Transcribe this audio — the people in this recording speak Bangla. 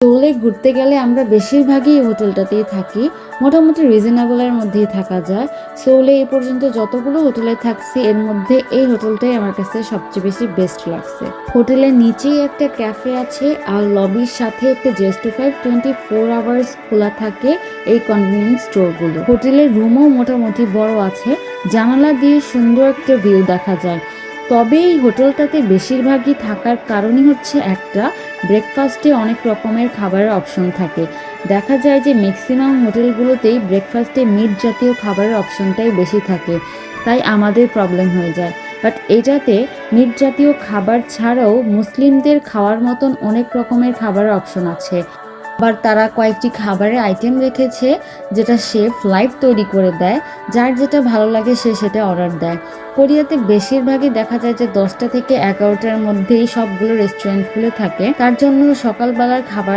সোলে ঘুরতে গেলে আমরা বেশিরভাগই এই হোটেলটাতেই থাকি, মোটামুটি রিজনেবলের মধ্যেই থাকা যায়। সোলে এ পর্যন্ত যতগুলো হোটেলে থাকছি এর মধ্যে এই হোটেলটাই আমার কাছে সবচেয়ে বেশি বেস্ট লাগছে। হোটেলের নিচেই একটা ক্যাফে আছে আর লবির সাথে একটা জেস্টিফাইড 24 আওয়ার্স খোলা থাকে এই কনভেনিয়েন্স স্টোরগুলো। হোটেলের রুমও মোটামুটি বড় আছে, জানালা দিয়ে সুন্দর একটা ভিউ দেখা যায়। তবে এই হোটেলটাতে বেশিরভাগই থাকার কারণই হচ্ছে একটা, ব্রেকফাস্টে অনেক রকমের খাবারের অপশন থাকে। দেখা যায় যে ম্যাক্সিমাম হোটেলগুলোতেই ব্রেকফাস্টে মিট জাতীয় খাবারের অপশনটাই বেশি থাকে, তাই আমাদের প্রবলেম হয়ে যায়। বাট এটাতে মিট জাতীয় খাবার ছাড়াও মুসলিমদের খাওয়ার মতন অনেক রকমের খাবারের অপশন আছে। আবার তারা কয়েকটি খাবারের আইটেম রেখেছে যেটা শেফ লাইভ তৈরি করে দেয়, যার যেটা ভালো লাগে সে সেটা অর্ডার দেয়। কোরিয়াতে বেশিরভাগই দেখা যায় যে 10টা থেকে 11টার মধ্যেই সবগুলো রেস্টুরেন্ট খুলে থাকে, তার জন্য সকালবেলার খাবার